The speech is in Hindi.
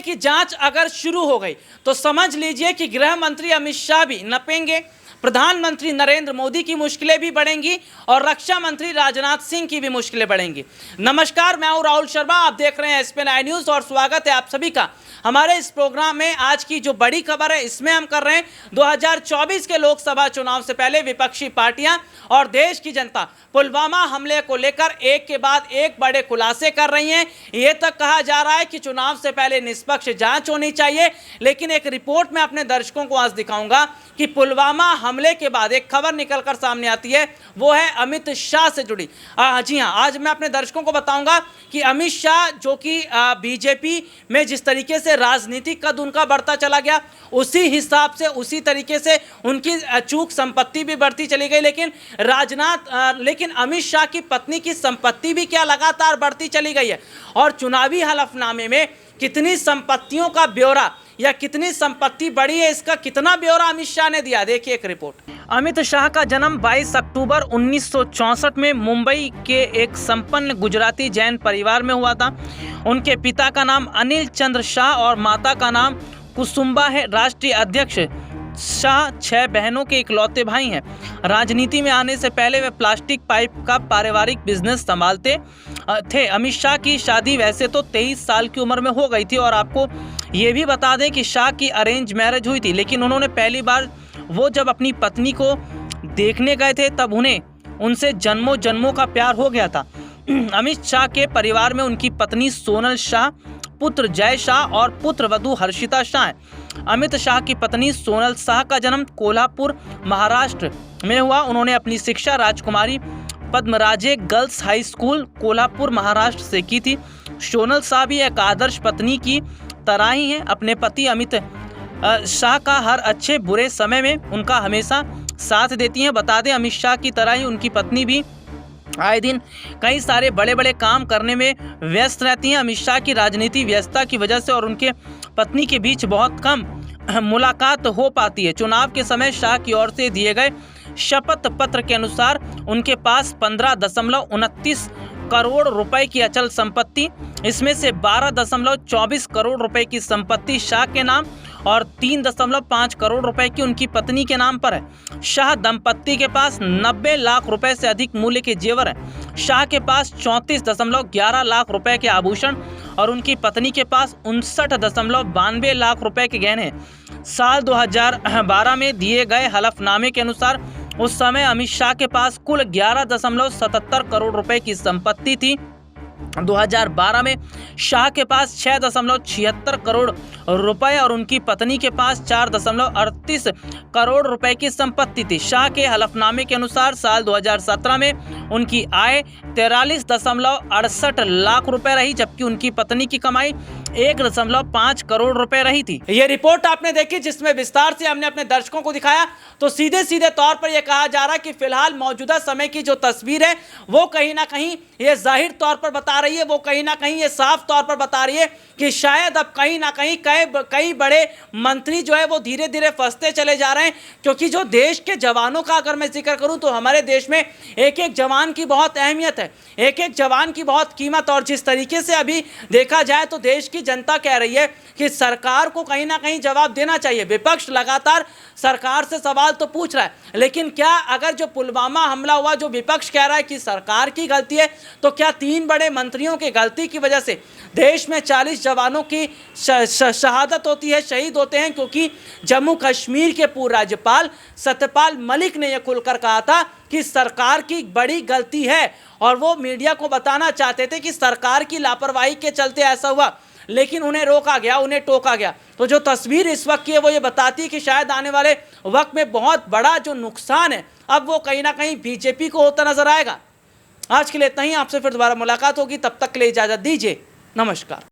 की जांच अगर शुरू हो गई तो समझ लीजिए कि गृह मंत्री अमित शाह भी नपेंगे, प्रधानमंत्री नरेंद्र मोदी की मुश्किलें भी बढ़ेंगी और रक्षा मंत्री राजनाथ सिंह की भी मुश्किलें बढ़ेंगी। नमस्कार, मैं हूं राहुल शर्मा, आप देख रहे हैं SPN न्यूज़ और स्वागत है आप सभी का हमारे इस प्रोग्राम में। आज की जो बड़ी खबर है इसमें हम कर रहे हैं 2024 के लोकसभा चुनाव से पहले विपक्षी पार्टियां और देश की जनता पुलवामा हमले को लेकर एक के बाद एक बड़े खुलासे कर रही हैं। ये तक कहा जा रहा है कि चुनाव से पहले निष्पक्ष जांच होनी चाहिए, लेकिन एक रिपोर्ट में अपने दर्शकों को आज दिखाऊंगा कि पुलवामा हमले के बाद एक खबर निकलकर सामने आती है, वो है अमित शाह से जुड़ी। जी हाँ, आज मैं अपने दर्शकों को बताऊंगा कि अमित शाह जो कि बीजेपी में जिस तरीके से राजनीतिक कद उनका बढ़ता चला गया, उसी हिसाब से उसी तरीके से उनकी चूक संपत्ति भी बढ़ती चली गई। लेकिन अमित शाह की पत्नी की संपत्ति भी क्या लगातार बढ़ती चली गई है, और चुनावी हलफनामे में कितनी संपत्तियों का ब्यौरा या कितनी संपत्ति बढ़ी है, इसका कितना ब्यौरा अमित शाह ने दिया। देखिए एक रिपोर्ट। अमित शाह का जन्म 22 अक्टूबर 1964 में मुंबई के एक संपन्न गुजराती जैन परिवार में हुआ था। उनके पिता का नाम अनिल चंद्र शाह और माता का नाम कुसुम्बा है। राष्ट्रीय अध्यक्ष शाह 6 बहनों के इकलौते भाई हैं। राजनीति में आने से पहले वे प्लास्टिक पाइप का पारिवारिक बिजनेस संभालते थे। अमित शाह की शादी वैसे तो 23 साल की उम्र में हो गई थी, और आपको ये भी बता दें कि शाह की अरेंज मैरिज हुई थी, लेकिन उन्होंने पहली बार वो जब अपनी पत्नी को देखने गए थे तब उन्हें उनसे जन्मों जन्मों का प्यार हो गया था। अमित शाह के परिवार में उनकी पत्नी सोनल शाह, पुत्र जय शाह और पुत्र वधू हर्षिता शाह हैं। अमित शाह की पत्नी सोनल शाह का जन्म कोल्हापुर महाराष्ट्र में हुआ। उन्होंने अपनी शिक्षा Rajkumari Padmaraje girls high school Kolhapur Maharashtra से की थी। सोनल शाह भी एक आदर्श पत्नी की तरह ही है। अपने पति अमित शाह का हर अच्छे बुरे समय में उनका हमेशा साथ देती हैं। बता दें, अमित शाह की तरह ही उनकी पत्नी भी आए दिन कई सारे बड़े बड़े काम करने में व्यस्त रहती हैं। अमित शाह की राजनीति व्यस्तता की वजह से और उनके पत्नी के बीच बहुत कम मुलाकात हो पाती है। चुनाव के समय शाह की ओर से दिए गए शपथ पत्र के अनुसार उनके पास 15.29 करोड़ रुपए की अचल संपत्ति, इसमें से 12.24 करोड़ रुपए की संपत्ति शाह के नाम और 3.5 करोड़ रुपए की उनकी पत्नी के नाम पर है। शाह दंपत्ति के पास 90 लाख रुपए से अधिक मूल्य के जेवर हैं। शाह के पास 34.11 लाख रुपए के आभूषण और उनकी पत्नी के पास 59.92 लाख रुपए के गहने हैं। साल 2012 में दिए गए हलफनामे के अनुसार उस समय अमित शाह के पास कुल 11.77 करोड़ रुपए की संपत्ति थी। 2012 में शाह के पास 6.76 करोड़ रुपए और उनकी पत्नी के पास 4.38 करोड़ रुपए की संपत्ति थी। शाह के हलफनामे के अनुसार साल 2017 में उनकी आय 43.68 लाख रुपए रही, जबकि उनकी पत्नी की कमाई 1.5 करोड़ रुपए रही थी। ये रिपोर्ट आपने देखी जिसमें विस्तार से हमने अपने दर्शकों को दिखाया। तो सीधे सीधे तौर पर यह कहा जा रहा है कि फिलहाल मौजूदा समय की जो तस्वीर है वो कहीं ना कहीं ये जाहिर तौर पर बता रही है, वो कहीं ना कहीं ये साफ तौर पर बता रही है कि शायद अब कहीं ना कहीं कई बड़े मंत्री जो है वो धीरे धीरे फंसते चले जा रहे हैं। क्योंकि जो देश के जवानों का अगर मैं जिक्र करूं तो हमारे देश में एक एक जवान की बहुत अहमियत है, एक एक जवान की बहुत कीमत, और जिस तरीके से अभी देखा जाए तो देश की जनता कह रही है कि सरकार को कहीं ना कहीं जवाब देना चाहिए। विपक्ष लगातार सरकार से सवाल तो पूछ रहा है, लेकिन क्या अगर जो पुलवामा हमला हुआ, जो विपक्ष कह रहा है कि सरकार की गलती है, तो क्या 3 बड़े मंत्रियों की गलती की वजह से देश में 40 जवानों की शहादत होती है, शहीद होते हैं? क्योंकि जम्मू कश्मीर के पूर्व राज्यपाल सत्यपाल मलिक ने यह खुलकर कहा था कि सरकार की बड़ी गलती है, और वो मीडिया को बताना चाहते थे कि सरकार की लापरवाही के चलते ऐसा हुआ, लेकिन उन्हें रोका गया, उन्हें टोका गया। तो जो तस्वीर इस वक्त की है वो ये बताती है कि शायद आने वाले वक्त में बहुत बड़ा जो नुकसान है अब वो कहीं ना कहीं बीजेपी को होता नजर आएगा। आज के लिए इतना ही, आपसे फिर दोबारा मुलाकात होगी, तब तक के लिए इजाजत दीजिए, नमस्कार।